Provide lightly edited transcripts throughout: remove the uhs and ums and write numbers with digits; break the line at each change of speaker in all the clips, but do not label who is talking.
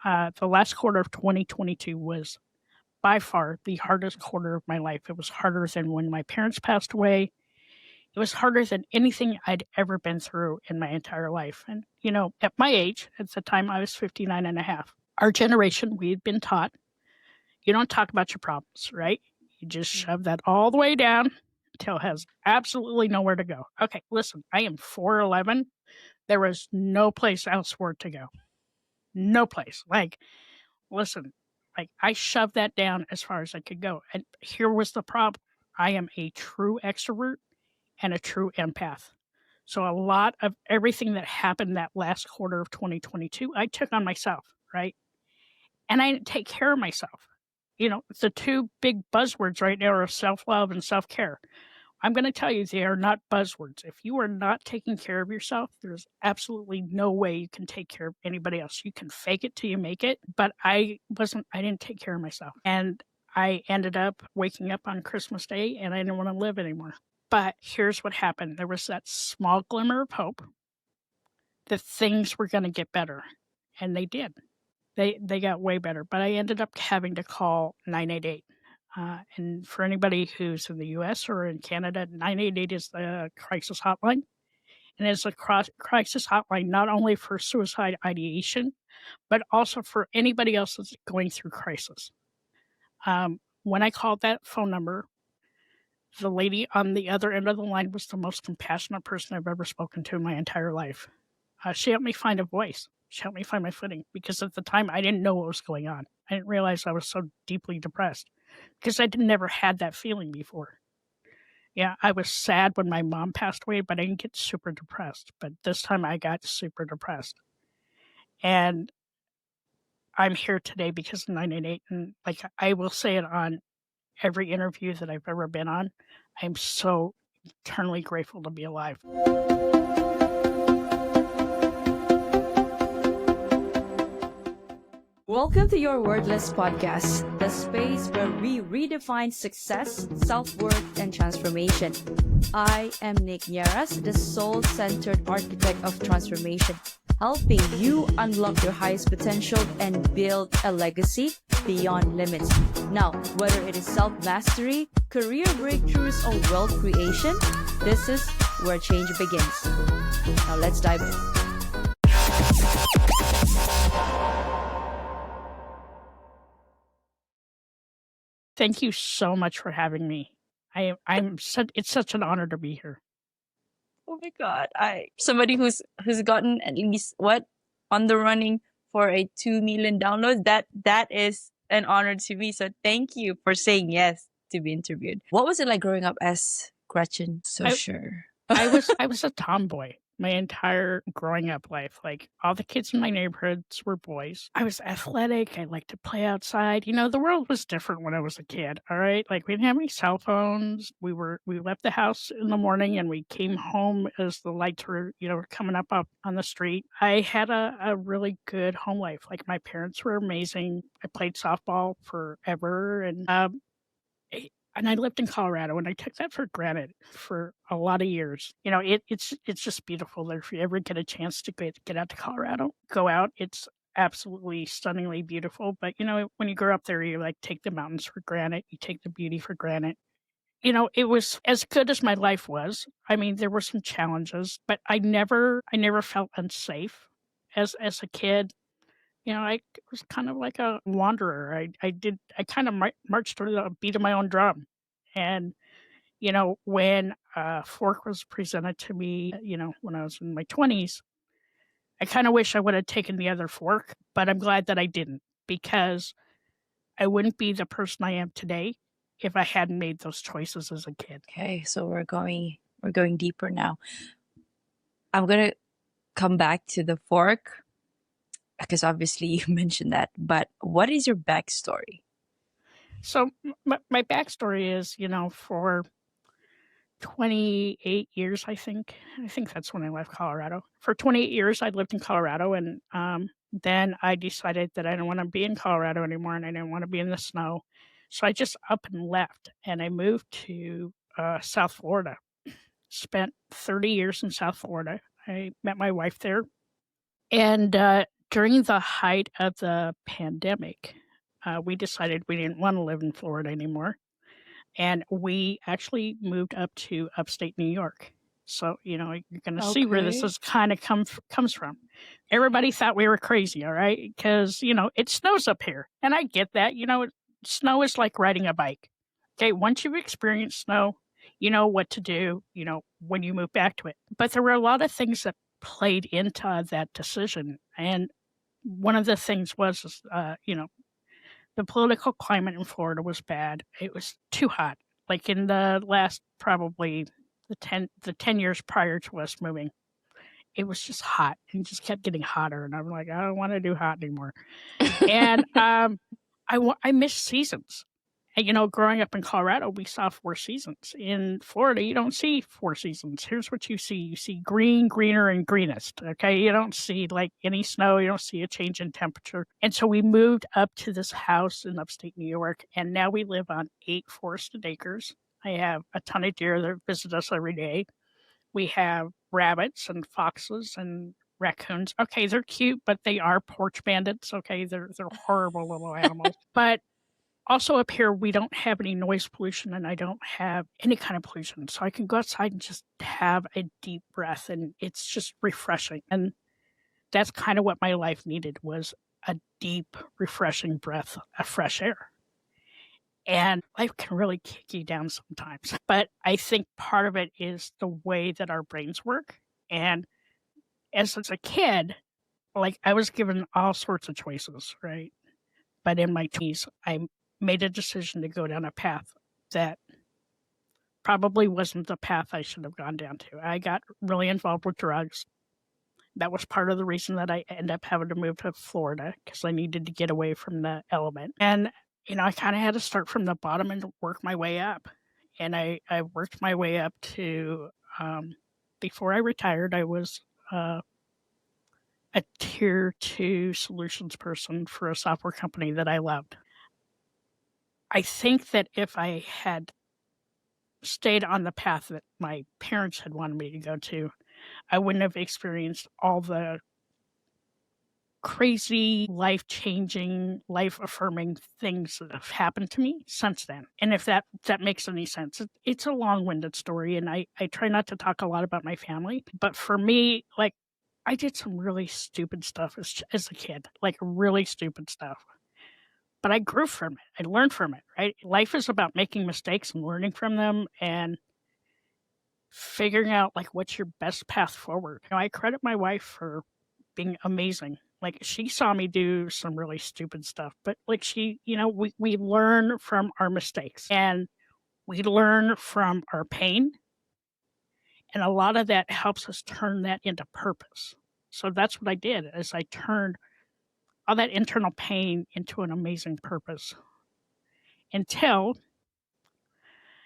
The last quarter of 2022 was by far the hardest quarter of my life. It was harder than when my parents passed away. It was harder than anything I'd ever been through in my entire life. And, at my age, at the time I was 59 and a half, our generation, we had been taught, you don't talk about your problems, right? You just shove that all the way down until it has absolutely nowhere to go. Okay, listen, I am 4'11". There was no place else for it to go. No place. Listen, I shoved that down as far as I could go. And here was the problem. I am a true extrovert and a true empath. So a lot of everything that happened that last quarter of 2022, I took on myself, right? And I didn't take care of myself. The two big buzzwords right now are self-love and self-care. I'm going to tell you, they are not buzzwords. If you are not taking care of yourself, there's absolutely no way you can take care of anybody else. You can fake it till you make it, but I didn't take care of myself. And I ended up waking up on Christmas Day and I didn't want to live anymore. But here's what happened. There was that small glimmer of hope that things were going to get better. And they did. They got way better. But I ended up having to call 988. And for anybody who's in the U.S. or in Canada, 988 is the crisis hotline. And it's a crisis hotline not only for suicide ideation, but also for anybody else that's going through crisis. When I called that phone number, the lady on the other end of the line was the most compassionate person I've ever spoken to in my entire life. She helped me find a voice. She helped me find my footing because at the time I didn't know what was going on. I didn't realize I was so deeply depressed because I'd never had that feeling before. Yeah, I was sad when my mom passed away, but I didn't get super depressed. But this time I got super depressed. And I'm here today because of 988. And I will say it on every interview that I've ever been on, I'm so eternally grateful to be alive.
Welcome to Your Wordless Podcast, the space where we redefine success, self-worth, and transformation. I am Nick Nieras, the soul-centered architect of transformation, helping you unlock your highest potential and build a legacy beyond limits. Now, whether it is self-mastery, career breakthroughs, or world creation, this is where change begins. Now let's dive in.
Thank you so much for having me. It's such an honor to be here.
Oh my God. Somebody who's gotten at least on the running for a 2 million downloads, that is an honor to me. So thank you for saying yes to be interviewed. What was it like growing up as Gretchen Schoser?
I was a tomboy my entire growing up life. All the kids in my neighborhoods were boys. I was athletic. I liked to play outside. The world was different when I was a kid. All right. We didn't have any cell phones. We left the house in the morning and we came home as the lights were, coming up on the street. I had a really good home life. My parents were amazing. I played softball forever and I lived in Colorado, and I took that for granted for a lot of years. It's just beautiful. If you ever get a chance to get out to Colorado, go out. It's absolutely stunningly beautiful. But, when you grow up there, you take the mountains for granted. You take the beauty for granted. It was as good as my life was. I mean, there were some challenges, but I never felt unsafe as a kid. I was kind of like a wanderer. I kind of marched to the beat of my own drum. And, when a fork was presented to me, when I was in my 20s, I kind of wish I would have taken the other fork, but I'm glad that I didn't because I wouldn't be the person I am today if I hadn't made those choices as a kid.
Okay, so we're going deeper now. I'm going to come back to the fork because obviously you mentioned that, but what is your backstory?
So my backstory is, for 28 years, I think that's when I left Colorado. For 28 years, I lived in Colorado, and then I decided that I didn't want to be in Colorado anymore, and I didn't want to be in the snow. So I just up and left, and I moved to South Florida. Spent 30 years in South Florida. I met my wife there. And During the height of the pandemic, we decided we didn't want to live in Florida anymore. And we actually moved up to upstate New York. So, you're going to see where this
Okay.
is kind of comes from. Everybody thought we were crazy, all right? Because, it snows up here. And I get that. Snow is like riding a bike. Okay, once you've experienced snow, you know what to do, when you move back to it. But there were a lot of things that played into that decision. And one of the things was, the political climate in Florida was bad. It was too hot. Like in the last probably the 10 years prior to us moving, it was just hot and just kept getting hotter. And I'm like, I don't want to do hot anymore. And I miss seasons. And, growing up in Colorado, we saw 4 seasons. In Florida, you don't see 4 seasons. Here's what you see. You see green, greener, and greenest, okay? You don't see, like, any snow. You don't see a change in temperature. And so we moved up to this house in upstate New York, and now we live on 8 forested acres. I have a ton of deer that visit us every day. We have rabbits and foxes and raccoons. Okay, they're cute, but they are porch bandits, okay? They're horrible little animals. But also up here, we don't have any noise pollution and I don't have any kind of pollution. So I can go outside and just have a deep breath and it's just refreshing. And that's kind of what my life needed was a deep, refreshing breath of fresh air. And life can really kick you down sometimes. But I think part of it is the way that our brains work. And as a kid, like I was given all sorts of choices, right? But in my 20s, I made a decision to go down a path that probably wasn't the path I should have gone down to. I got really involved with drugs. That was part of the reason that I ended up having to move to Florida because I needed to get away from the element. And, I kind of had to start from the bottom and work my way up. And I worked my way up to, before I retired, I was a tier 2 solutions person for a software company that I loved. I think that if I had stayed on the path that my parents had wanted me to go to, I wouldn't have experienced all the crazy, life-changing, life-affirming things that have happened to me since then. And if that makes any sense, it's a long-winded story, and I try not to talk a lot about my family. But for me, like, I did some really stupid stuff as a kid, like really stupid stuff. But I grew from it. I learned from it, right? Life is about making mistakes and learning from them and figuring out like what's your best path forward. I credit my wife for being amazing. Like she saw me do some really stupid stuff, but like we learn from our mistakes and we learn from our pain. And a lot of that helps us turn that into purpose. So that's what I did is I turned all that internal pain into an amazing purpose until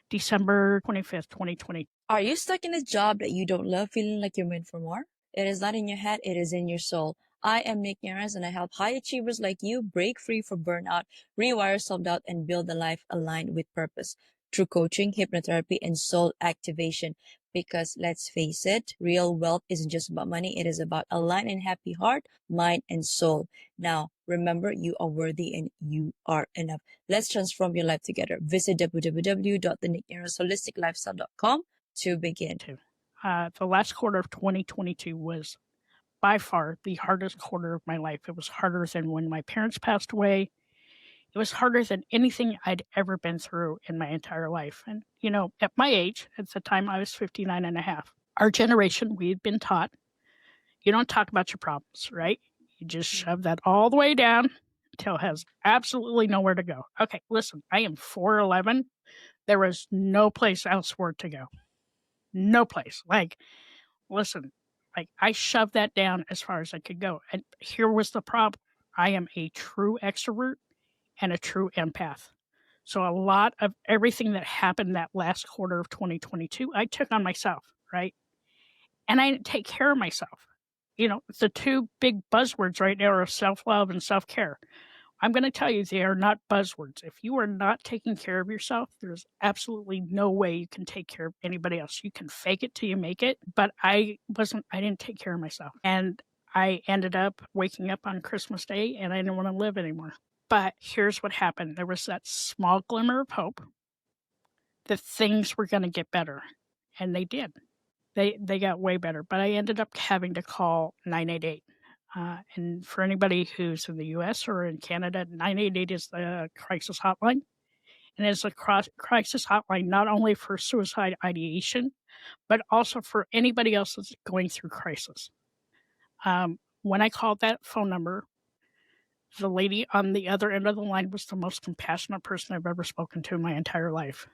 December 25th, 2020.
Are you stuck in a job that you don't love, feeling like you're meant for more? It is not in your head, it is in your soul. I am Nick Yaras and I help high achievers like you break free from burnout, rewire self-doubt, and build a life aligned with purpose through coaching, hypnotherapy, and soul activation. Because let's face it, real wealth isn't just about money. It is about aligned and happy heart, mind, and soul. Now, remember, you are worthy and you are enough. Let's transform your life together. Visit www.thenickyaras.holisticlifestyle.com to begin.
The last quarter of 2022 was by far the hardest quarter of my life. It was harder than when my parents passed away. It was harder than anything I'd ever been through in my entire life. And, at my age, at the time I was 59 and a half, our generation, we had been taught, you don't talk about your problems, right? You just shove that all the way down until it has absolutely nowhere to go. Okay, listen, I am 4'11". There was no place else for it to go. No place. Like, listen, like I shoved that down as far as I could go. And here was the problem. I am a true extrovert and a true empath. So a lot of everything that happened that last quarter of 2022, I took on myself, right? And I didn't take care of myself. The two big buzzwords right now are self-love and self-care. I'm going to tell you, they are not buzzwords. If you are not taking care of yourself, there's absolutely no way you can take care of anybody else. You can fake it till you make it, but I didn't take care of myself. And I ended up waking up on Christmas Day and I didn't want to live anymore. But here's what happened. There was that small glimmer of hope that things were going to get better. And they did. They got way better. But I ended up having to call 988. And for anybody who's in the US or in Canada, 988 is the crisis hotline. And it's a crisis hotline not only for suicide ideation, but also for anybody else that's going through crisis. When I called that phone number, the lady on the other end of the line was the most compassionate person I've ever spoken to in my entire life.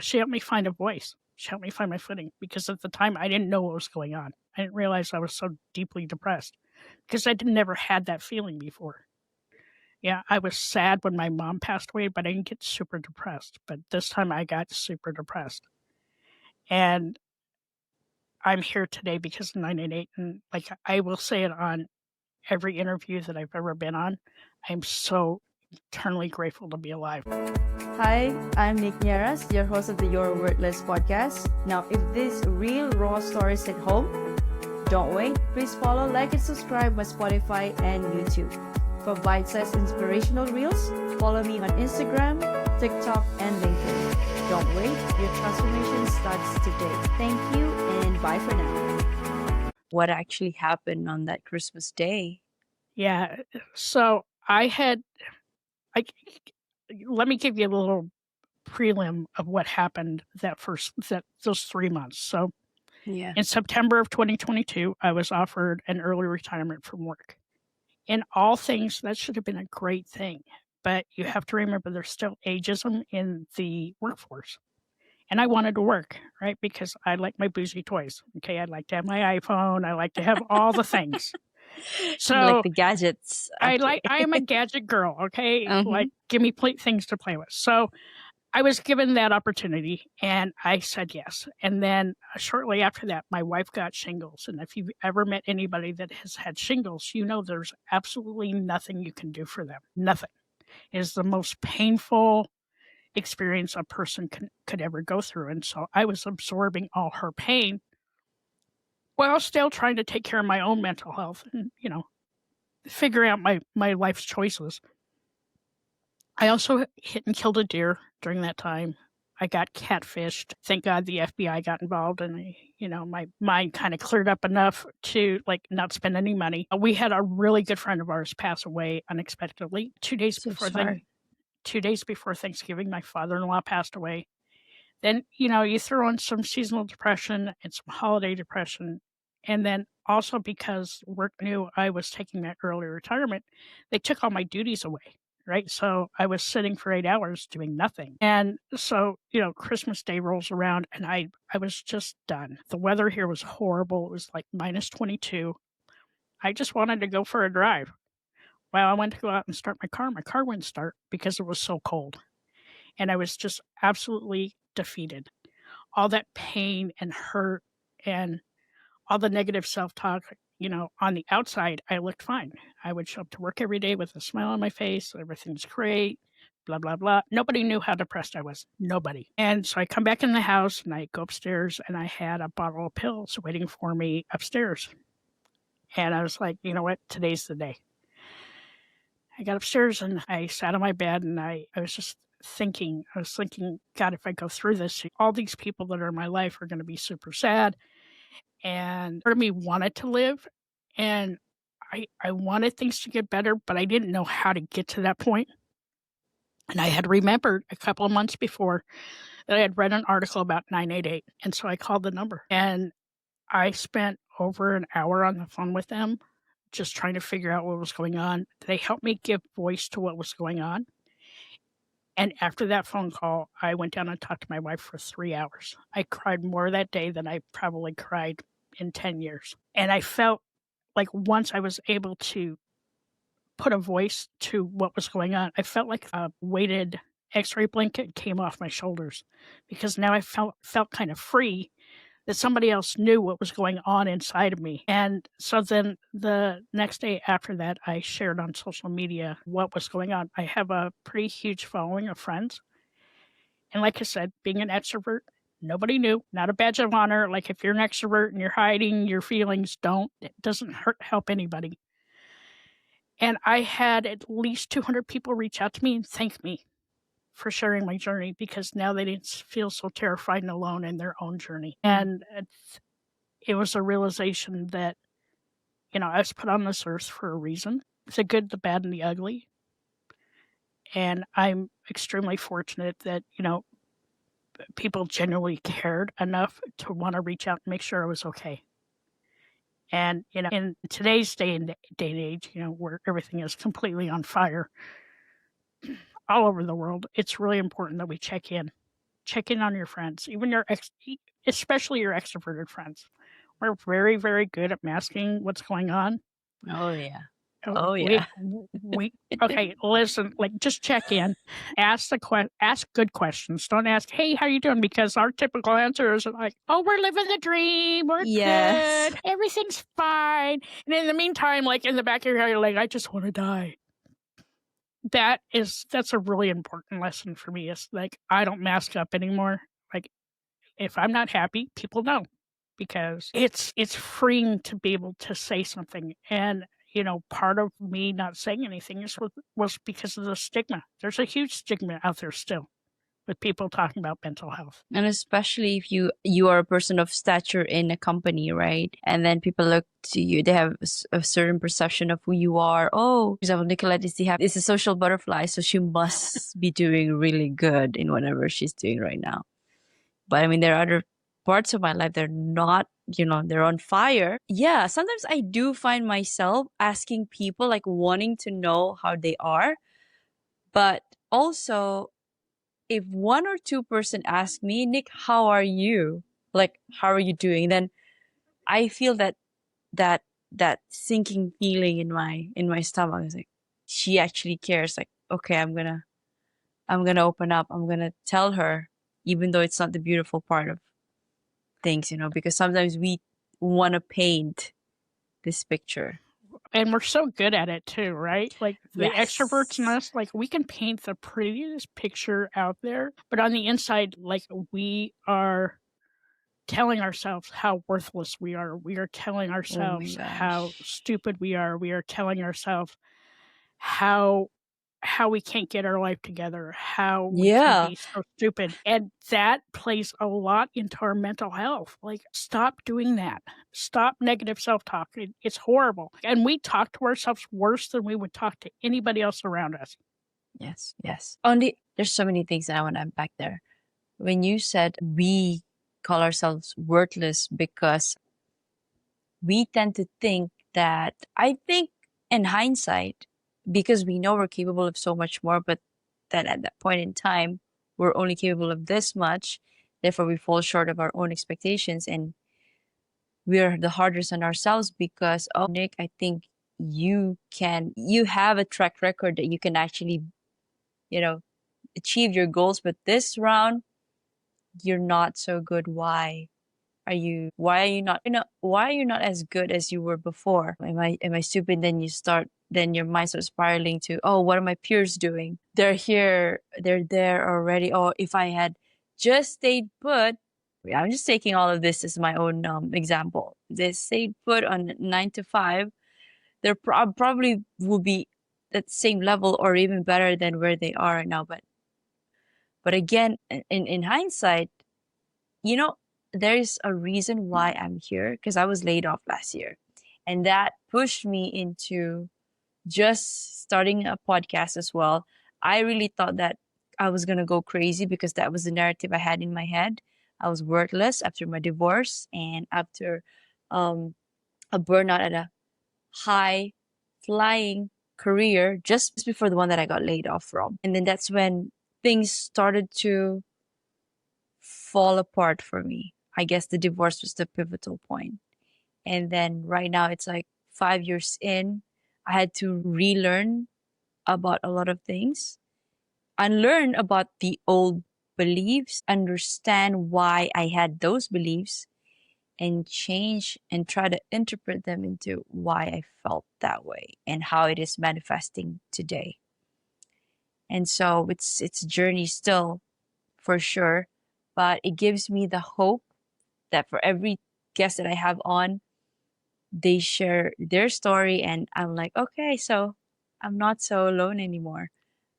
She helped me find a voice. She helped me find my footing because at the time I didn't know what was going on. I didn't realize I was so deeply depressed because I never had that feeling before. Yeah, I was sad when my mom passed away, but I didn't get super depressed. But this time I got super depressed. And I'm here today because of 988. And like I will say it on every interview that I've ever been on, I'm so eternally grateful to be alive.
Hi, I'm Nick Nieras, your host of the Your Worthless podcast. Now, if these real raw stories hit home, don't wait. Please follow, like, and subscribe my Spotify and YouTube. For bite-sized inspirational reels, follow me on Instagram, TikTok, and LinkedIn. Don't wait. Your transformation starts today. Thank you, and bye for now.
What actually happened on that Christmas day?
Yeah, so let me give you a little prelim of what happened those 3 months. So
Yeah.
in September of 2022, I was offered an early retirement from work. In all things, that should have been a great thing. But you have to remember there's still ageism in the workforce. And I wanted to work, right? Because I like my bougie toys. Okay. I'd like to have my iPhone. I like to have all the things. So
You like the gadgets.
I
Okay.
am a gadget girl. Okay.
Mhm.
Like, give me things to play with. So I was given that opportunity and I said yes. And then shortly after that, my wife got shingles. And if you've ever met anybody that has had shingles, you know there's absolutely nothing you can do for them. Nothing. It is the most painful experience a person could ever go through. And so I was absorbing all her pain while still trying to take care of my own mental health and, figure out my life's choices. I also hit and killed a deer during that time. I got catfished. Thank God the FBI got involved and my mind kind of cleared up enough to not spend any money. We had a really good friend of ours pass away unexpectedly. 2 days
So
before
sorry.
2 days before Thanksgiving, my father-in-law passed away. Then, you throw in some seasonal depression and some holiday depression. And then also because work knew I was taking that early retirement, they took all my duties away. Right. So I was sitting for 8 hours doing nothing. And so, Christmas Day rolls around and I was just done. The weather here was horrible. It was like minus 22. I just wanted to go for a drive. Well, I went to go out and start my car. My car wouldn't start because it was so cold. And I was just absolutely defeated. All that pain and hurt and all the negative self-talk, on the outside, I looked fine. I would show up to work every day with a smile on my face. Everything's great, blah, blah, blah. Nobody knew how depressed I was. Nobody. And so I come back in the house and I go upstairs and I had a bottle of pills waiting for me upstairs. And I was like, you know what? Today's the day. I got upstairs and I sat on my bed and I was just thinking, God, if I go through this, all these people that are in my life are going to be super sad. And part of me wanted to live and I wanted things to get better, but I didn't know how to get to that point. And I had remembered a couple of months before that I had read an article about 988. And so I called the number and I spent over an hour on the phone with them, just trying to figure out what was going on. They helped me give voice to what was going on. And after that phone call, I went down and talked to my wife for 3 hours. I cried more that day than I probably cried in 10 years. And I felt like once I was able to put a voice to what was going on, I felt like a weighted x-ray blanket came off my shoulders because now I felt kind of free that somebody else knew what was going on inside of me. And so then the next day after that, I shared on social media what was going on. I have a pretty huge following of friends. And like I said, being an extrovert, Nobody knew. Not a badge of honor. Like if you're an extrovert and you're hiding your feelings, don't. It doesn't help anybody. And I had at least 200 people reach out to me and thank me for sharing my journey, because now they didn't feel so terrified and alone in their own journey. And it was a realization that, I was put on this earth for a reason. The good, the bad, and the ugly. And I'm extremely fortunate that, people genuinely cared enough to want to reach out and make sure I was okay. And, in today's day and age, where everything is completely on fire all over the world, it's really important that we check in on your friends, even especially your extroverted friends. We're very, very good at masking what's going on.
Oh yeah.
Okay, listen, just check in, ask good questions. Don't ask, hey, how you doing? Because our typical answer is like, oh, we're living the dream. We're good. Everything's fine. And in the meantime, in the back of your head, you're like, I just want to die. That's a really important lesson for me. It's I don't mask up anymore. If I'm not happy, people know, because it's freeing to be able to say something. And part of me not saying anything was because of the stigma. There's a huge stigma out there still with people talking about mental health.
And especially if you are a person of stature in a company, right? And then people look to you, they have a certain perception of who you are. Oh, for example, Nicolette is a social butterfly, so she must be doing really good in whatever she's doing right now. But I mean, there are other parts of my life, they're not, they're on fire. Yeah, sometimes I do find myself asking people, wanting to know how they are. But also, if one or two person ask me, Nick, how are you? How are you doing? Then I feel that sinking feeling in my stomach. It's like, she actually cares. Okay, I'm gonna open up. I'm gonna tell her, even though it's not the beautiful part of things, because sometimes we want to paint this picture.
And we're so good at it too, right? The
Yes.
extroverts in us, we can paint the prettiest picture out there, but on the inside, we are telling ourselves how worthless we are. We are telling ourselves how stupid we are. We are telling ourselves how we can't get our life together, how we can be so stupid. And that plays a lot into our mental health. Stop doing that. Stop negative self-talk. It's horrible. And we talk to ourselves worse than we would talk to anybody else around us.
Yes. There's so many things that I want to unpack there. When you said we call ourselves worthless because we tend to think that, I think in hindsight, because we know we're capable of so much more, but then at that point in time, we're only capable of this much. Therefore, we fall short of our own expectations, and we're the hardest on ourselves because, oh, Nick, I think you have a track record that you can actually, achieve your goals, but this round, you're not so good. Why are you not as good as you were before? Am I stupid? Then your mind starts spiraling to, oh, what are my peers doing? They're here, they're there already. Oh, if I had just stayed put, I'm just taking all of this as my own example. They stayed put on 9 to 5, there probably will be at the same level or even better than where they are right now. But again, in hindsight, there's a reason why I'm here, because I was laid off last year. And that pushed me into just starting a podcast as well. I really thought that I was going to go crazy because that was the narrative I had in my head. I was worthless after my divorce and after a burnout at a high flying career just before the one that I got laid off from. And then that's when things started to fall apart for me. I guess the divorce was the pivotal point. And then right now it's 5 years in, I had to relearn about a lot of things, unlearn about the old beliefs, understand why I had those beliefs, and change and try to interpret them into why I felt that way and how it is manifesting today. And so it's a journey still, for sure. but it gives me the hope that for every guest that I have on, they share their story, and I'm like, okay, so I'm not so alone anymore.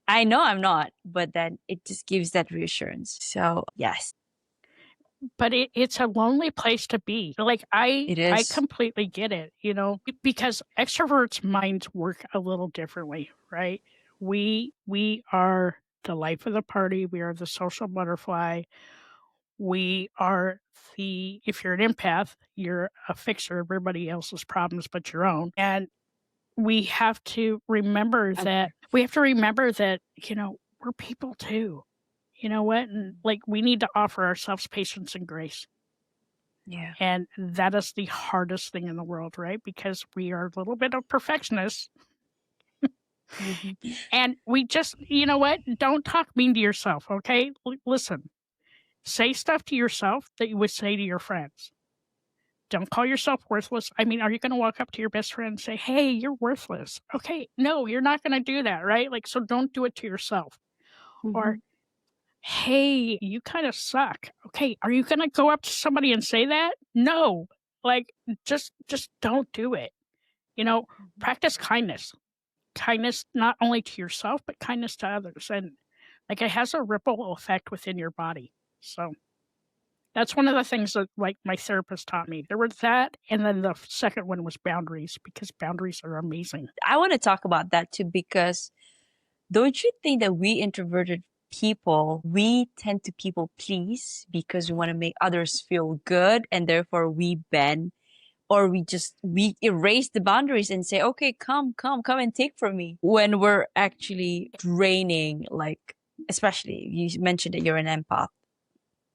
I know I'm not, but then it just gives that reassurance. So yes,
But it's a lonely place to be. Like,
it
I
is.
completely get it, because extroverts' minds work a little differently, right? We are the life of the party. We are the social butterfly. We are if you're an empath, you're a fixer of everybody else's problems but your own. And we have to remember that we're people too. You know what? And like, we need to offer ourselves patience and grace.
Yeah.
And that is the hardest thing in the world, right? Because we are a little bit of perfectionists. And we just, you know what? Don't talk mean to yourself, okay? Listen, say stuff to yourself that you would say to your friends. Don't call yourself worthless. I mean, are you going to walk up to your best friend and say, hey, you're worthless? Okay, no, you're not going to do that, right? Like, so don't do it to yourself. Or, hey, you kind of suck. Okay, are you going to go up to somebody and say that? No. Like, just don't do it. Practice kindness. Kindness not only to yourself, but kindness to others. And like, it has a ripple effect within your body. So that's one of the things that, like, my therapist taught me. There was that, and then the second one was boundaries, because boundaries are amazing.
I want to talk about that too, because don't you think that we introverted people, we tend to people please because we want to make others feel good, and therefore we bend, or we erase the boundaries and say, okay, come and take from me, when we're actually draining, like, especially you mentioned that you're an empath.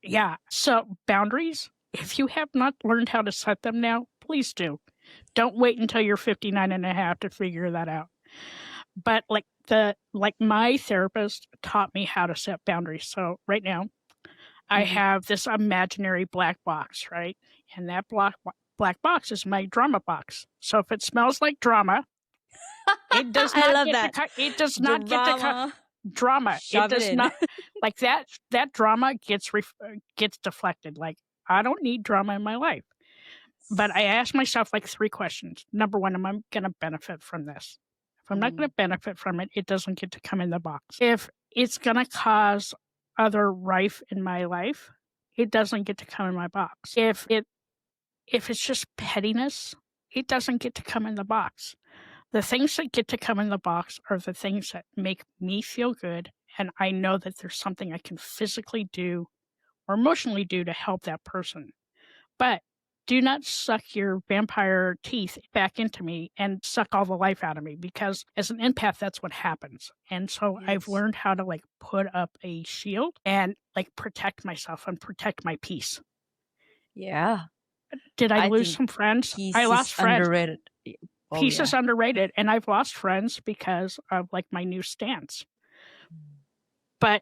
Yeah. So boundaries, if you have not learned how to set them now, please do. Don't wait until you're 59 and a half to figure that out. But like my therapist taught me how to set boundaries. So right now I have this imaginary black box, right? And that black box is my drama box. So if it smells like drama, it does
I
not
love
get
that.
to it does not get to drama. It
Shove it
does
in.
not like that drama gets deflected. Like, I don't need drama in my life. But I ask myself like 3 questions. Number 1, am I going to benefit from this? If I'm not going to benefit from it, it doesn't get to come in the box. If it's going to cause other rife in my life, it doesn't get to come in my box. If it's just pettiness, it doesn't get to come in the box. The things that get to come in the box are the things that make me feel good, and I know that there's something I can physically do or emotionally do to help that person. But do not suck your vampire teeth back into me and suck all the life out of me, because as an empath, that's what happens. And so I've learned how to like put up a shield and like protect myself and protect my peace.
Yeah.
Did I lose
think
some friends?
peace
I lost
is
friends.
underrated. Oh,
Peace
yeah.
is underrated, and I've lost friends because of like my new stance. But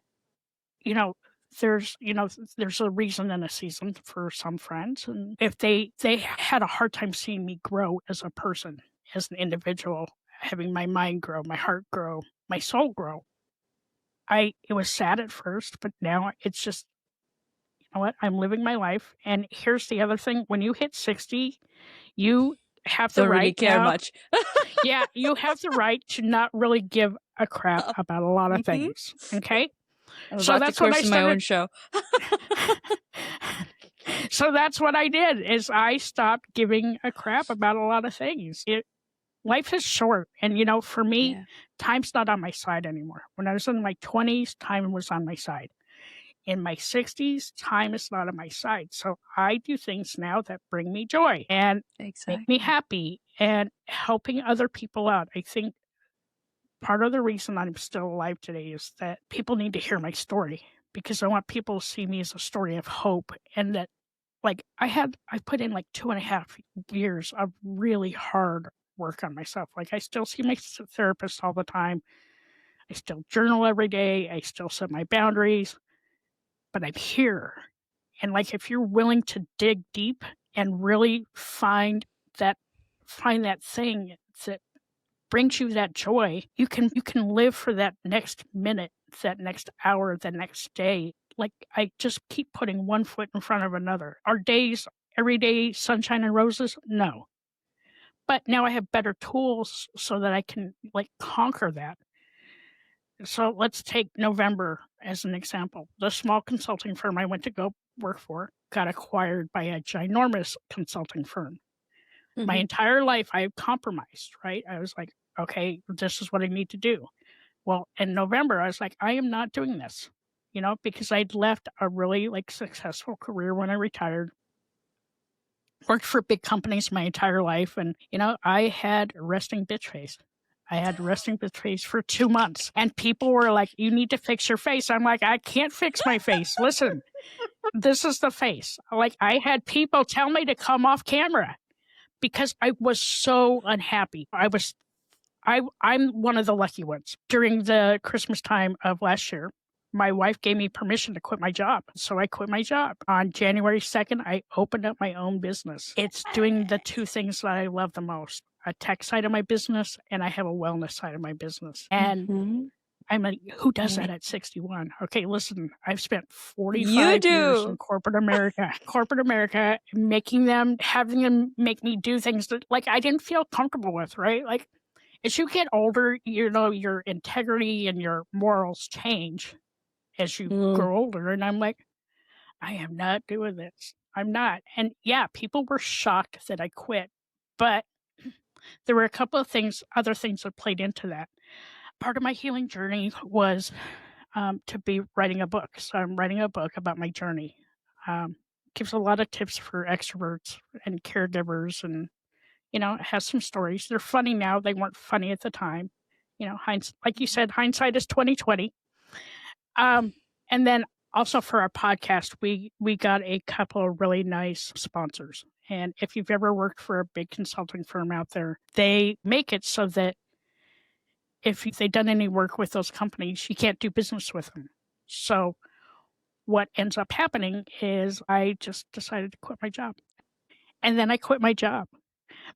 there's a reason and a season for some friends, and if they had a hard time seeing me grow as a person, as an individual, having my mind grow, my heart grow, my soul grow. It was sad at first, but now it's just, you know what, I'm living my life. And here's the other thing: when you hit 60, you have the
Don't really
right
care
now.
much.
Yeah, you have the right to not really give a crap about a lot of things. Okay.
I'm
So
about
that's
to
what I
curse my own
started.
show.
So that's what I did, is I stopped giving a crap about a lot of things. Life is short. And, for me,
Yeah.
time's not on my side anymore. When I was in my 20s, time was on my side. In my 60s, time is not on my side. So I do things now that bring me joy and make me happy, and helping other people out. I think part of the reason I'm still alive today is that people need to hear my story, because I want people to see me as a story of hope, and that, like, I put in like 2.5 years of really hard work on myself. Like, I still see my therapist all the time. I still journal every day. I still set my boundaries, but I'm here. And like, if you're willing to dig deep and really find that thing that brings you that joy, you can live for that next minute, that next hour, the next day, like I just keep putting one foot in front of another. Are days every day sunshine and roses? No. But now I have better tools so that I can like conquer that. So let's take November as an example. The small consulting firm I went to go work for got acquired by a ginormous consulting firm. My entire life I compromised, right? I was like, okay, this is what I need to do. Well, in November, I was like, I am not doing this, because I'd left a really like successful career when I retired, worked for big companies my entire life. And, I had a resting bitch face. I had a resting bitch face for 2 months and people were like, you need to fix your face. I'm like, I can't fix my face. Listen, this is the face. Like I had people tell me to come off camera because I was so unhappy. I'm one of the lucky ones. During the Christmas time of last year, my wife gave me permission to quit my job. So I quit my job. On January 2nd, I opened up my own business. It's doing the two things that I love the most, a tech side of my business, and I have a wellness side of my business. And I'm like, who does that at 61? Okay, listen, I've spent 45 years in corporate America, having them make me do things that like I didn't feel comfortable with, right? Like as you get older, your integrity and your morals change as you grow older. And I'm like, I am not doing this. I'm not. And yeah, people were shocked that I quit, but there were a couple of other things that played into that. Part of my healing journey was to be writing a book. So I'm writing a book about my journey. Gives a lot of tips for extroverts and caregivers, and it has some stories. They're funny now. They weren't funny at the time. Like you said, hindsight is 2020. And then also for our podcast, we got a couple of really nice sponsors. And if you've ever worked for a big consulting firm out there, they make it so that if they've done any work with those companies, you can't do business with them. So what ends up happening is I just decided to quit my job. And then I quit my job.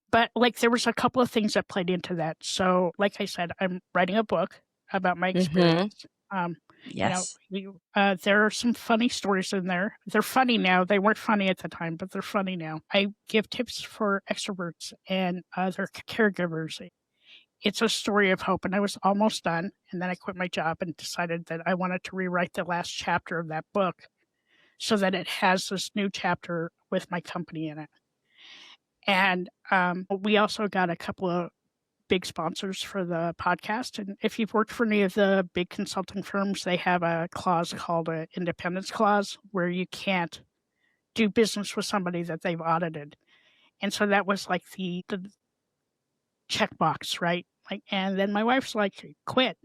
But like there was a couple of things that played into that. So like I said, I'm writing a book about my experience.
Yes.
There are some funny stories in there. They're funny now. They weren't funny at the time, but they're funny now. I give tips for extroverts and other caregivers. It's a story of hope, and I was almost done. And then I quit my job and decided that I wanted to rewrite the last chapter of that book so that it has this new chapter with my company in it. And we also got a couple of big sponsors for the podcast. And if you've worked for any of the big consulting firms, they have a clause called an independence clause where you can't do business with somebody that they've audited. And so that was like the checkbox, right? Like, and then my wife's like, quit.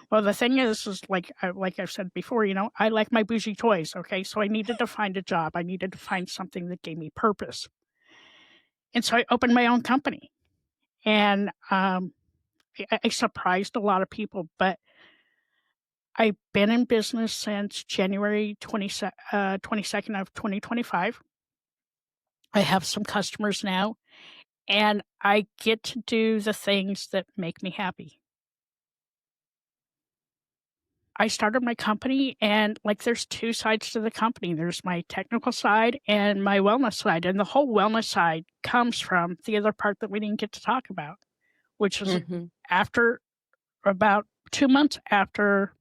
Well, the thing is like I've said before, I like my bougie toys. Okay. So I needed to find a job. I needed to find something that gave me purpose. And so I opened my own company. And I surprised a lot of people, but I've been in business since January 22nd of 2025. I have some customers now, and I get to do the things that make me happy. I started my company, and like there's two sides to the company. There's my technical side and my wellness side. And the whole wellness side comes from the other part that we didn't get to talk about, which was after about 2 months after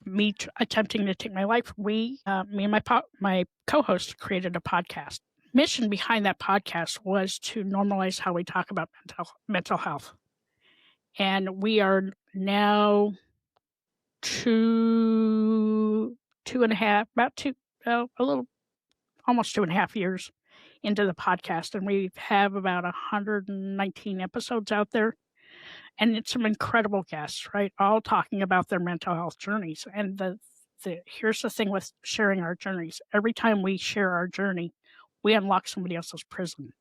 me attempting to take my life, me and my co-host created a podcast. Mission behind that podcast was to normalize how we talk about mental health. And we are now almost 2.5 years into the podcast. And we have about 119 episodes out there. And it's some incredible guests, right? All talking about their mental health journeys. And here's the thing with sharing our journeys. Every time we share our journey, we unlock somebody else's prison.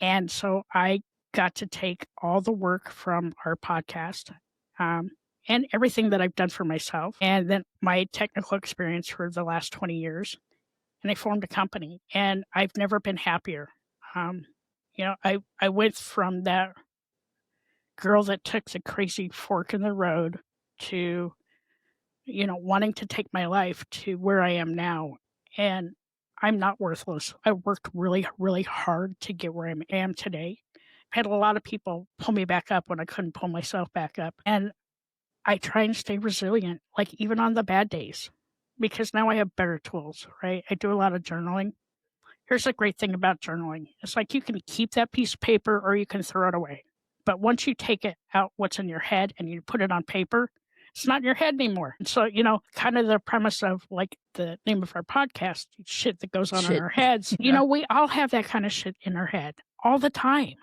And so I got to take all the work from our podcast and everything that I've done for myself, and then my technical experience for the last 20 years. And I formed a company, and I've never been happier. I went from that girl that took the crazy fork in the road to wanting to take my life to where I am now. And I'm not worthless. I worked really, really hard to get where I am today. I had a lot of people pull me back up when I couldn't pull myself back up. And I try and stay resilient, like even on the bad days, because now I have better tools, right? I do a lot of journaling. Here's the great thing about journaling. It's like you can keep that piece of paper or you can throw it away. But once you take it out, what's in your head, and you put it on paper, it's not in your head anymore. And so, kind of the premise of like the name of our podcast, shit that goes on in
Shit.
our heads,
Yeah.
we all have that kind of shit in our head all the time.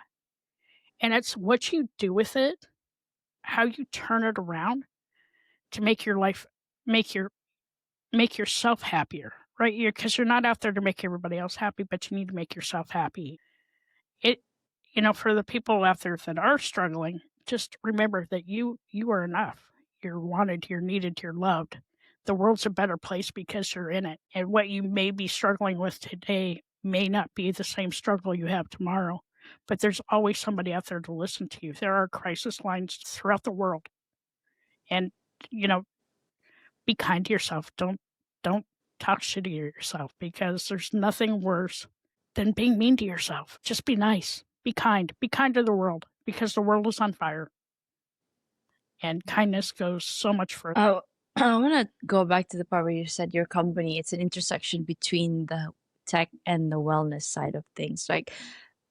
And it's what you do with it, how you turn it around to make your life, make yourself happier, right? Because you're not out there to make everybody else happy, but you need to make yourself happy. For the people out there that are struggling, just remember that you are enough. You're wanted, you're needed, you're loved. The world's a better place because you're in it. And what you may be struggling with today may not be the same struggle you have tomorrow, but there's always somebody out there to listen to you. There are crisis lines throughout the world. And, be kind to yourself. Don't talk shit to yourself, because there's nothing worse than being mean to yourself. Just be nice. Be kind. Be kind to the world, because the world is on fire. And kindness goes so much further.
Oh, I want to go back to the part where you said your company, it's an intersection between the tech and the wellness side of things. Like,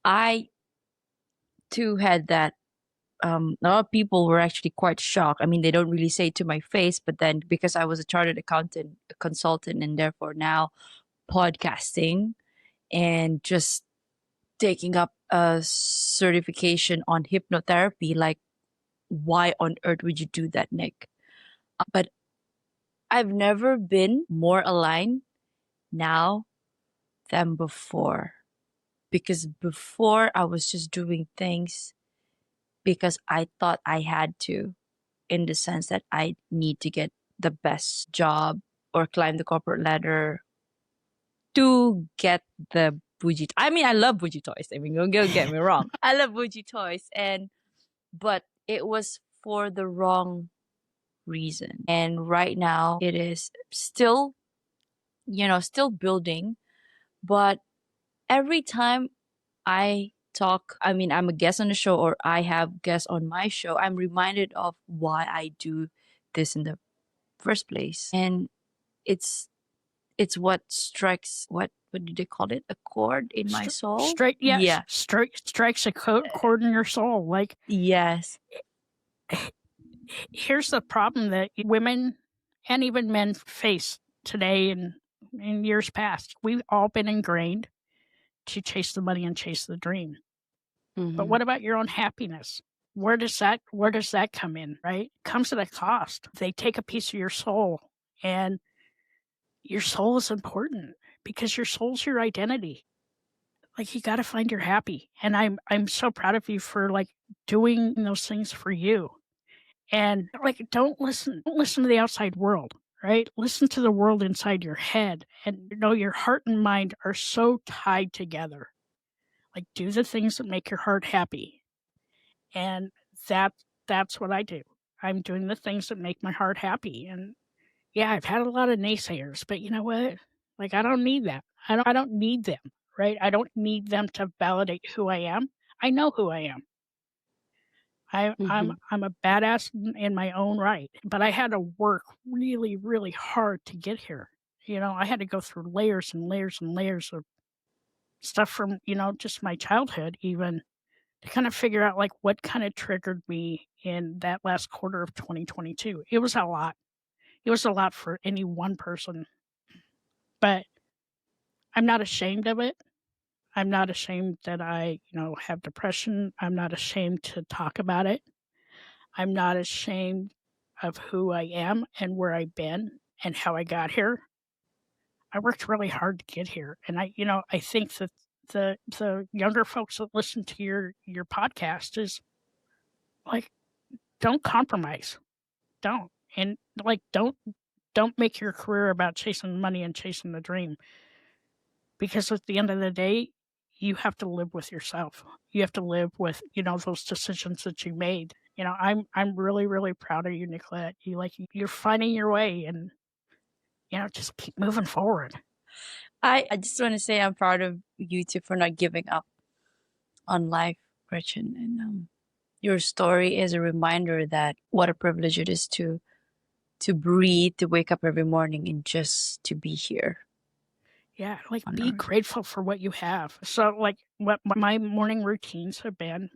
I too had that. A lot of people were actually quite shocked. I mean, they don't really say it to my face, but then because I was a chartered accountant, a consultant, and therefore now podcasting and just taking up a certification on hypnotherapy, like, why on earth would you do that, Nick? But I've never been more aligned now than before. Because before I was just doing things because I thought I had to, in the sense that I need to get the best job or climb the corporate ladder to get the bougie. I mean, I love bougie toys. I mean, don't get me wrong. I love bougie toys, but it was for the wrong reason. And right now it is still, still building. But every time I talk, I mean, I'm a guest on the show or I have guests on my show, I'm reminded of why I do this in the first place. And it's what strikes, what do they call it? A chord in my soul?
Strikes a chord in your soul. Like,
yes.
Here's the problem that women and even men face today and in years past. We've all been ingrained to chase the money and chase the dream.
Mm-hmm.
But what about your own happiness? Where does that come in, right? It comes at a cost. They take a piece of your soul, and your soul is important because your soul's your identity. Like, you got to find your happy. And I'm so proud of you for like doing those things for you. And like, don't listen to the outside world, right? Listen to the world inside your head, and your heart and mind are so tied together. Like, do the things that make your heart happy. And that's what I do. I'm doing the things that make my heart happy. And yeah, I've had a lot of naysayers, but you know what? Like, I don't need that. I don't need them, right? I don't need them to validate who I am. I know who I am. I'm a badass in my own right, but I had to work really, really hard to get here. I had to go through layers and layers and layers of stuff from, just my childhood even, to kind of figure out like what kind of triggered me in that last quarter of 2022. It was a lot. It was a lot for any one person, but I'm not ashamed of it. I'm not ashamed that I, have depression. I'm not ashamed to talk about it. I'm not ashamed of who I am and where I've been and how I got here. I worked really hard to get here. And I think that the younger folks that listen to your podcast is like, don't compromise. Don't. And like, don't make your career about chasing money and chasing the dream. Because at the end of the day, you have to live with yourself. You have to live with, those decisions that you made. I'm really, really proud of you, Nicolette. You're finding your way and, just keep moving forward.
I just want to say I'm proud of you too for not giving up on life, Gretchen. And your story is a reminder that what a privilege it is to breathe, to wake up every morning, and just to be here.
Yeah, be grateful for what you have. So, what my morning routines have been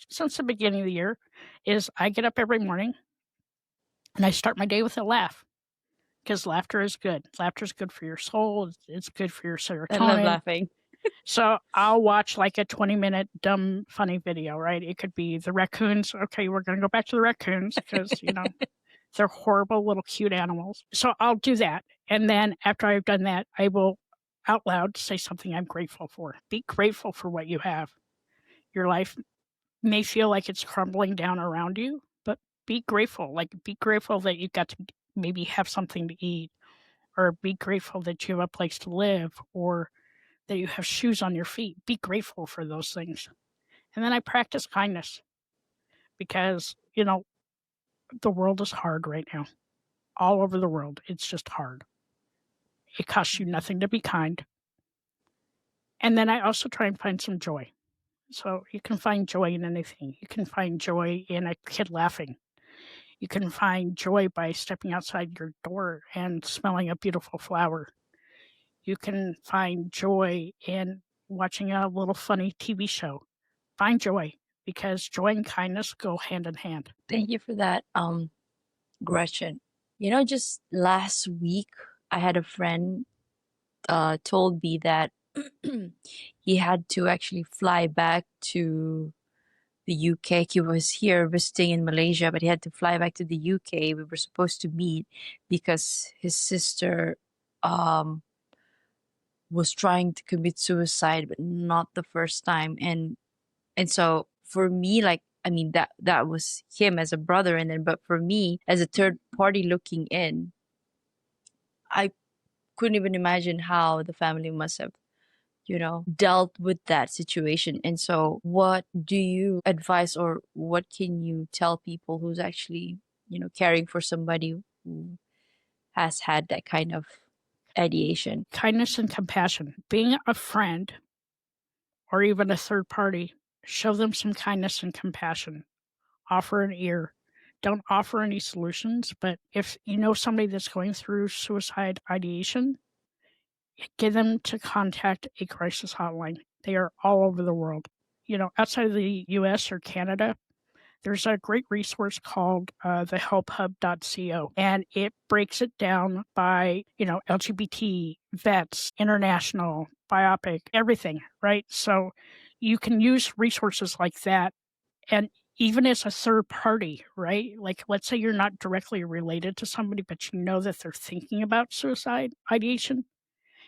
since the beginning of the year is I get up every morning and I start my day with a laugh because laughter is good. Laughter is good for your soul. It's good for your serotonin.
I love laughing.
So I'll watch a 20-minute dumb, funny video, right? It could be the raccoons. Okay, we're going to go back to the raccoons because, they're horrible little cute animals. So I'll do that. And then after I've done that, I will out loud say something I'm grateful for. Be grateful for what you have. Your life may feel like it's crumbling down around you, but be grateful. Be grateful that you got to maybe have something to eat, or be grateful that you have a place to live, or that you have shoes on your feet. Be grateful for those things. And then I practice kindness because, the world is hard right now. All over the world, it's just hard. It costs you nothing to be kind. And then I also try and find some joy. So you can find joy in anything. You can find joy in a kid laughing. You can find joy by stepping outside your door and smelling a beautiful flower. You can find joy in watching a little funny TV show. Find joy, because joy and kindness go hand in hand.
Thank you for that, Gretchen. Just last week, I had a friend told me that he had to actually fly back to the UK. He was here visiting in Malaysia, but he had to fly back to the UK. We were supposed to meet because his sister was trying to commit suicide, but not the first time. And so for me, that was him as a brother, and then but for me as a third party looking in, I couldn't even imagine how the family must have dealt with that situation. And so what do you advise, or what can you tell people who's actually caring for somebody who has had that kind of ideation?
Kindness and compassion. Being a friend or even a third party, show them some kindness and compassion. Offer an ear. Don't offer any solutions, but if you know somebody that's going through suicide ideation, get them to contact a crisis hotline. They are all over the world. Outside of the US or Canada, there's a great resource called thehelphub.co, and it breaks it down by, LGBT, vets, international, biopic, everything, right? So you can use resources like that. And even as a third party, right? Let's say you're not directly related to somebody, but you know that they're thinking about suicide ideation,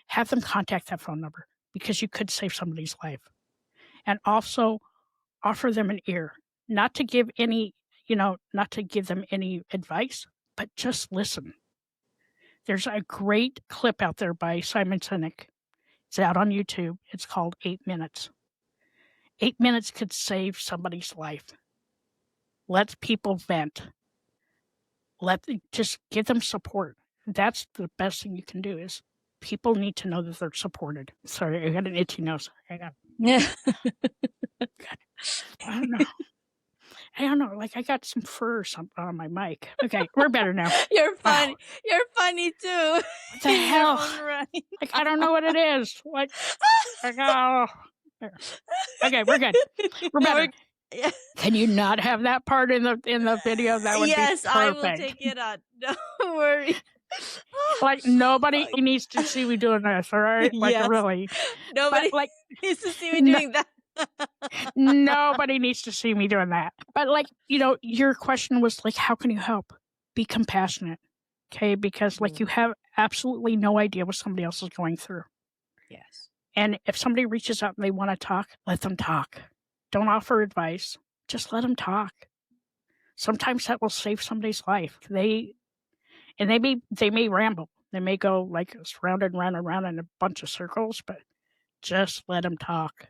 have them contact that phone number, because you could save somebody's life. And also offer them an ear, not to give them any advice, but just listen. There's a great clip out there by Simon Sinek. It's out on YouTube. It's called 8 Minutes. 8 minutes could save somebody's life. Let people vent. Just give them support. That's the best thing you can do. Is people need to know that they're supported. Sorry, I got an itchy nose. Hang on.
Yeah.
I don't know. I got some fur or something on my mic. Okay, we're better now.
You're funny. Wow. You're funny too.
What the hell? I don't know what it is. Okay, we're good. We're better.
Yeah.
Can you not have that part in the video? That would be perfect. Yes,
I will take it out. Don't worry.
Nobody needs to see me doing this, all right?
Yes.
Really.
Nobody needs to see me doing that.
Nobody needs to see me doing that. But your question was how can you help? Be compassionate, okay? Because you have absolutely no idea what somebody else is going through.
Yes. And
if somebody reaches out and they want to talk, let them talk. Don't offer advice. Just let them talk. Sometimes that will save somebody's life. They may ramble. They may go round and round and round in a bunch of circles, but just let them talk.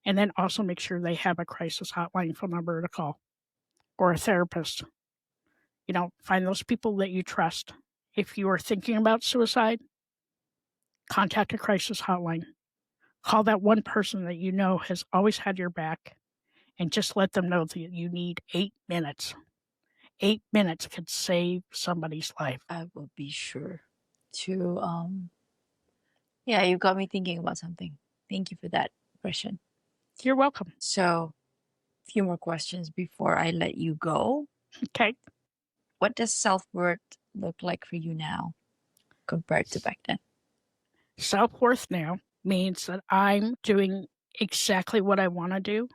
And then also make sure they have a crisis hotline phone number to call. or a therapist. Find those people that you trust. If you are thinking about suicide, contact a crisis hotline. Call that one person that you know has always had your back and just let them know that you need 8 minutes. 8 minutes could save somebody's life.
I will be sure to yeah, you got me thinking about something. Thank you for that question.
You're welcome.
So, a few more questions before I let you go.
Okay.
What does self-worth look like for you now compared to back then?
Self-worth now means that I'm doing exactly what I want to do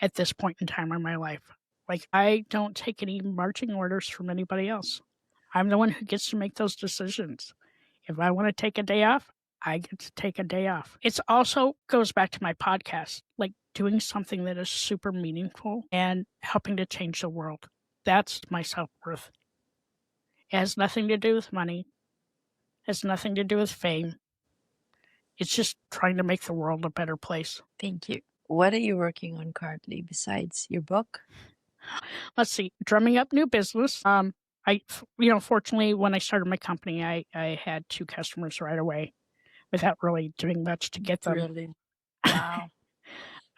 at this point in time in my life. Like, I don't take any marching orders from anybody else. I'm the one who gets to make those decisions. If I want to take a day off, I get to take a day off. It also goes back to my podcast, like doing something that is super meaningful and helping to change the world. That's my self-worth. It has nothing to do with money. It has nothing to do with fame. It's just trying to make the world a better place.
Thank you. What are you working on currently besides your book?
Let's see, drumming up new business. Fortunately, when I started my company, I had 2 customers right away without really doing much to get them.
Really? Wow.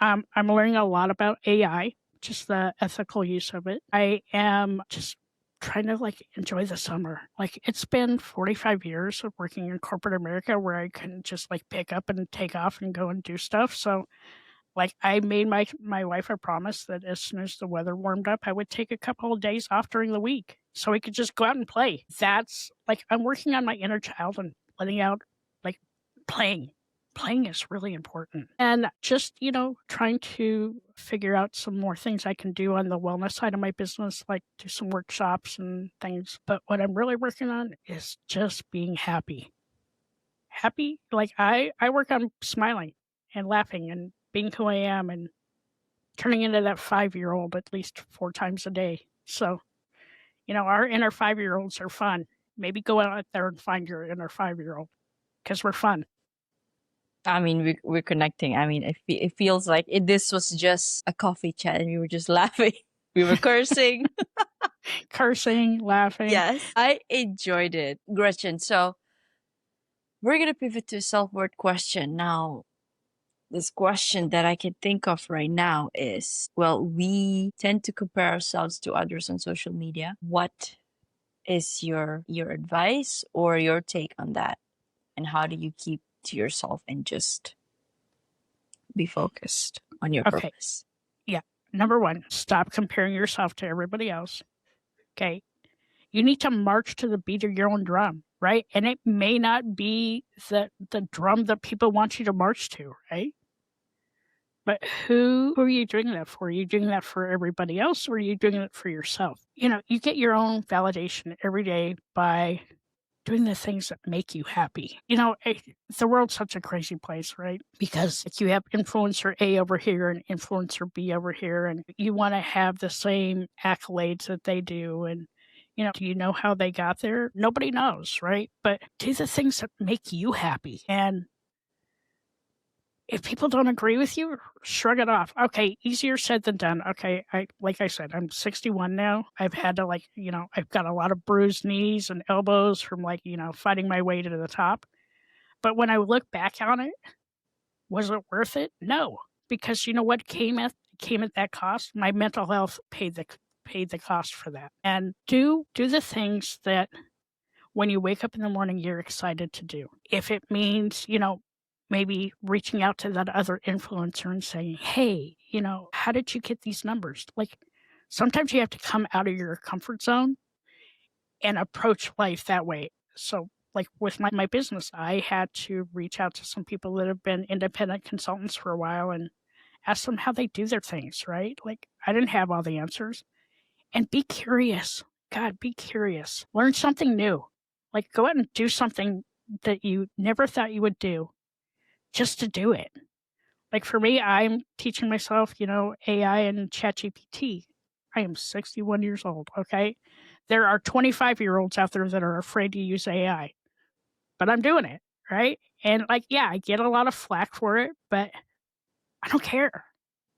I'm learning a lot about AI, just the ethical use of it. I am just trying to enjoy the summer. It's been 45 years of working in corporate America where I couldn't just pick up and take off and go and do stuff. So I made my wife a promise that as soon as the weather warmed up, I would take a couple of days off during the week so we could just go out and play. That's I'm working on my inner child and letting out playing. Playing is really important. And just, trying to figure out some more things I can do on the wellness side of my business, like do some workshops and things. But what I'm really working on is just being happy. Happy? I work on smiling and laughing and being who I am and turning into that 5-year-old at least 4 times a day. So, our inner 5-year-olds are fun. Maybe go out there and find your inner 5-year-old because we're fun.
I mean, we're connecting. I mean, it feels like this was just a coffee chat and we were just laughing. We were cursing.
Cursing, laughing.
Yes, I enjoyed it, Gretchen. So we're going to pivot to a self-worth question. Now, this question that I can think of right now is, well, we tend to compare ourselves to others on social media. What is your advice or your take on that? And how do you keep to yourself and just be focused on your purpose?
Yeah. Number 1, stop comparing yourself to everybody else. Okay. You need to march to the beat of your own drum, right? And it may not be the drum that people want you to march to, right? But who are you doing that for? Are you doing that for everybody else or are you doing it for yourself? You get your own validation every day by doing the things that make you happy. The world's such a crazy place, right? Because you have influencer A over here and influencer B over here, and you want to have the same accolades that they do. And, do you know how they got there? Nobody knows, right? But do the things that make you happy. And if people don't agree with you, shrug it off. Okay, easier said than done. Okay, like I said, I'm 61 now. I've had to I've got a lot of bruised knees and elbows from fighting my way to the top. But when I look back on it, was it worth it? No, because you know what came at that cost? My mental health paid the cost for that. And do the things that when you wake up in the morning you're excited to do. If it means, maybe reaching out to that other influencer and saying, hey, how did you get these numbers? Sometimes you have to come out of your comfort zone and approach life that way. So with my business, I had to reach out to some people that have been independent consultants for a while and ask them how they do their things, right? I didn't have all the answers. And be curious. God, be curious. Learn something new. Go out and do something that you never thought you would do. Just to do it. For me, I'm teaching myself, AI and ChatGPT. I am 61 years old, okay? There are 25-year-olds out there that are afraid to use AI. But I'm doing it, right? And I get a lot of flack for it, but I don't care.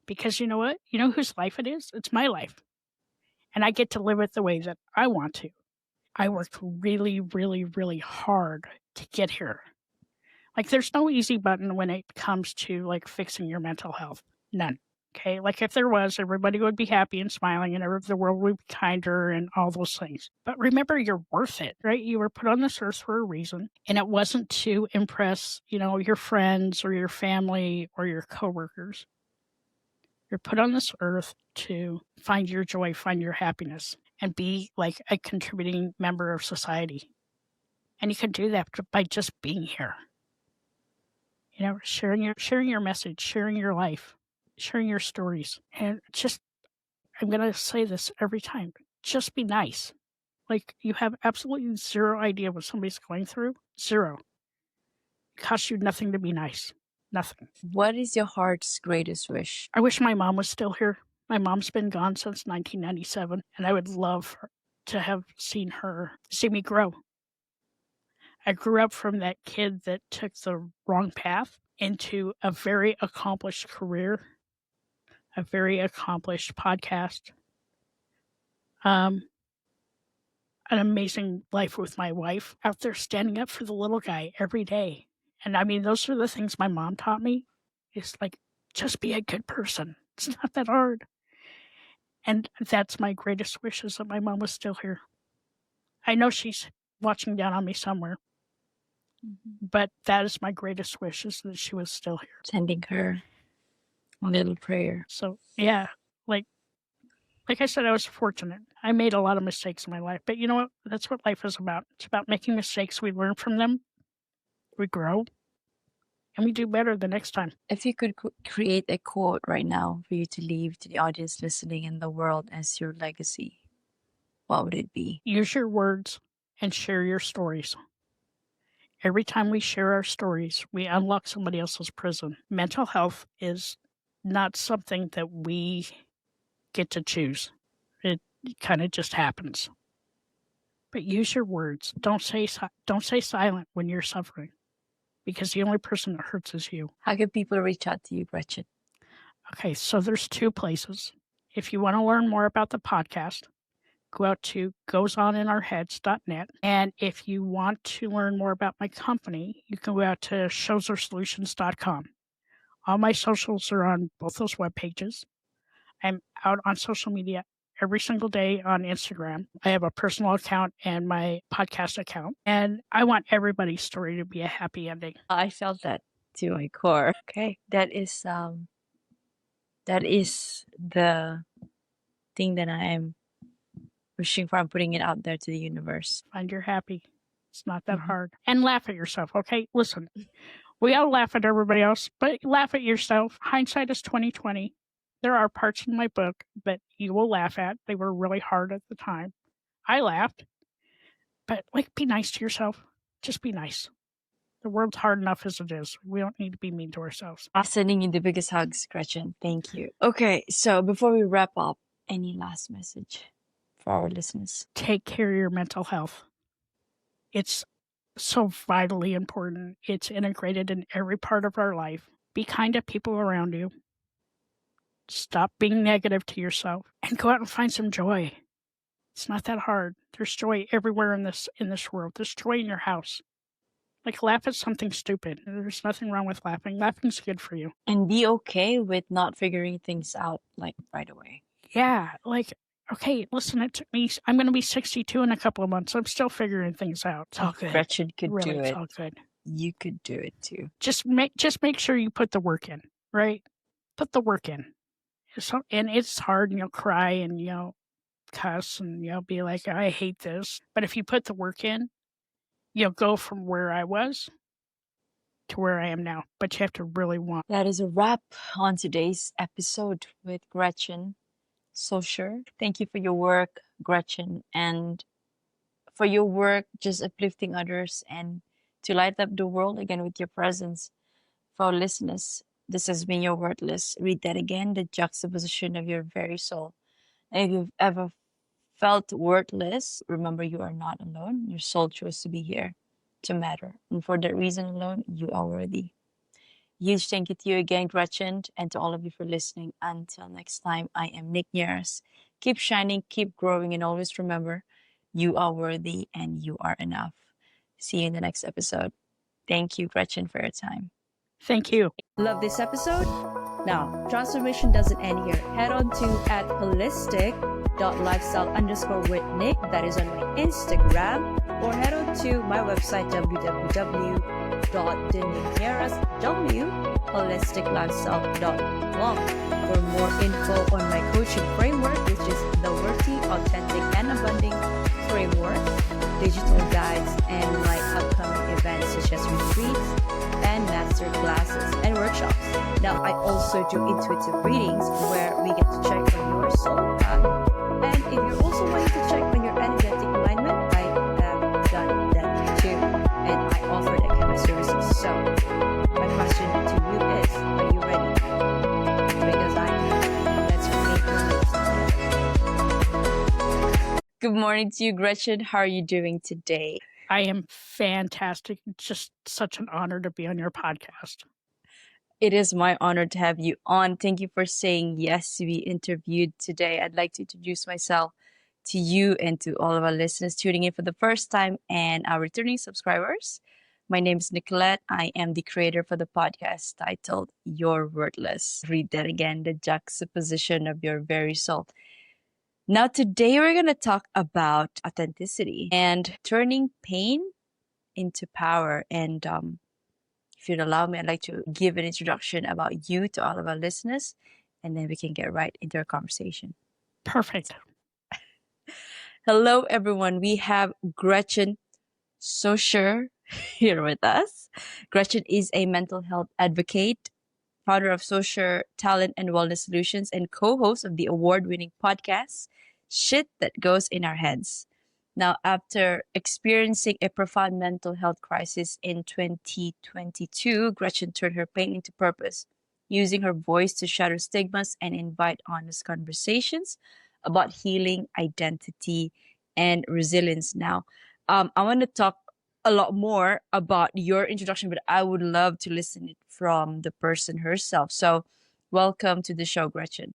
Because you know what? You know whose life it is? It's my life. and I get to live it the way that I want to. I worked really, really, really hard to get here. Like, there's no easy button when it comes to, like, fixing your mental health. None. Okay? Like, if there was, everybody would be happy and smiling, and the world would be kinder and all those things. But remember, you're worth it, right? You were put on this earth for a reason, and it wasn't to impress, your friends or your family or your coworkers. You're put on this earth to find your joy, find your happiness, and be like a contributing member of society. And you can do that by just being here. Sharing your message, sharing your life, sharing your stories. And I'm going to say this every time, just be nice. Like, you have absolutely zero idea what somebody's going through. Zero. It costs you nothing to be nice. Nothing.
What is your heart's greatest wish?
I wish my mom was still here. My mom's been gone since 1997, and I would love to have see me grow. I grew up from that kid that took the wrong path into a very accomplished career, a very accomplished podcast, an amazing life with my wife, out there standing up for the little guy every day. And I mean, those are the things my mom taught me. It's like, just be a good person. It's not that hard. And that's my greatest wish, is that my mom was still here. I know she's watching down on me somewhere, but that is my greatest wish, is that she was still here.
Sending her a little prayer.
So, yeah, like I said, I was fortunate. I made a lot of mistakes in my life, but you know what? That's what life is about. It's about making mistakes. We learn from them, we grow, and we do better the next time.
If you could create a quote right now for you to leave to the audience listening in the world as your legacy, what would it be?
Use your words and share your stories. Every time we share our stories, we unlock somebody else's prison. Mental health is not something that we get to choose. It kind of just happens. But use your words. Don't say silent when you're suffering, because the only person that hurts is you.
How can people reach out to you, Gretchen?
Okay, so there's 2 places. If you want to learn more about the podcast, go out to goesoninOurheads.net. And if you want to learn more about my company, you can go out to shosersolutions.com. All my socials are on both those web pages. I'm out on social media every single day on Instagram. I have a personal account and my podcast account. And I want everybody's story to be a happy ending.
I felt that to my core. Okay, that is the thing that I am wishing for. I'm putting it out there to the universe.
Find your happy. It's not that hard. And laugh at yourself, okay? Listen, we all laugh at everybody else, but laugh at yourself. Hindsight is 20/20. There are parts in my book that you will laugh at. They were really hard at the time. I laughed. But, be nice to yourself. Just be nice. The world's hard enough as it is. We don't need to be mean to ourselves.
I'm sending you the biggest hugs, Gretchen. Thank you. Okay, so before we wrap up, any last message for our listeners?
Take care of your mental health. It's so vitally important. It's integrated in every part of our life. Be kind to people around you. Stop being negative to yourself and go out and find some joy. It's not that hard. There's joy everywhere in this world. There's joy in your house. Laugh at something stupid. There's nothing wrong with laughing. Laughing's good for you.
And be okay with not figuring things out right away.
Yeah, okay, listen, it took me, I'm going to be 62 in a couple of months. I'm still figuring things out. It's all good.
Gretchen could
Really,
do
it's
it.
all good.
You could do it too.
Just make sure you put the work in, right? Put the work in. And it's hard, and you'll cry, and you'll cuss, and you'll be like, I hate this. But if you put the work in, you'll go from where I was to where I am now. But you have to really want.
That is a wrap on today's episode with Gretchen Schoser. Thank you for your work, Gretchen, and for your work just uplifting others and to light up the world again with your presence. For our listeners, this has been your Wordless. Read that again, the juxtaposition of your very soul. And if you've ever felt worthless, remember you are not alone. Your soul chose to be here to matter. And for that reason alone, you are worthy. Huge thank you to you again, Gretchen, and to all of you for listening. Until next time, I am Nick Nieras. Keep shining, keep growing, and always remember you are worthy and you are enough. See you in the next episode. Thank you, Gretchen, for your time.
Thank you.
Love this episode? Now, transformation doesn't end here. Head on to at holistic.lifestyle_with Nick. That is on my Instagram. Or head on to my website, www.denise.holisticlifestyle.com for more info on my coaching framework, which is the Worthy, Authentic, and Abundant Framework, digital guides, and my upcoming events such as retreats and master classes and workshops. Now, I also do intuitive readings where we get to check on your soul path. And if you're also wanting to check on your energetic alignment, I have done that too. And I offer that kind of services. So, my question to you is, are you ready? Because I am. Let's create your next.
Good morning to you, Gretchen. How are you doing today?
I am fantastic. It's just such an honor to be on your podcast.
It is my honor to have you on. Thank you for saying yes to be interviewed today. I'd like to introduce myself to you and to all of our listeners tuning in for the first time and our returning subscribers. My name is Nicolette. I am the creator for the podcast titled You're Worthless. Read that again, the juxtaposition of your very soul. Now, today we're going to talk about authenticity and turning pain into power. And if you'd allow me, I'd like to give an introduction about you to all of our listeners, and then we can get right into our conversation.
Perfect.
Hello, everyone. We have Gretchen Schoser here with us. Gretchen is a mental health advocate, founder of Schoser Talent and Wellness Solutions, and co-host of the award-winning podcast, Shit That Goes in Our Heads. Now, after experiencing a profound mental health crisis in 2022, Gretchen turned her pain into purpose, using her voice to shatter stigmas and invite honest conversations about healing, identity, and resilience. Now, I want to talk a lot more about your introduction, but I would love to listen it from the person herself. So, welcome to the show, Gretchen.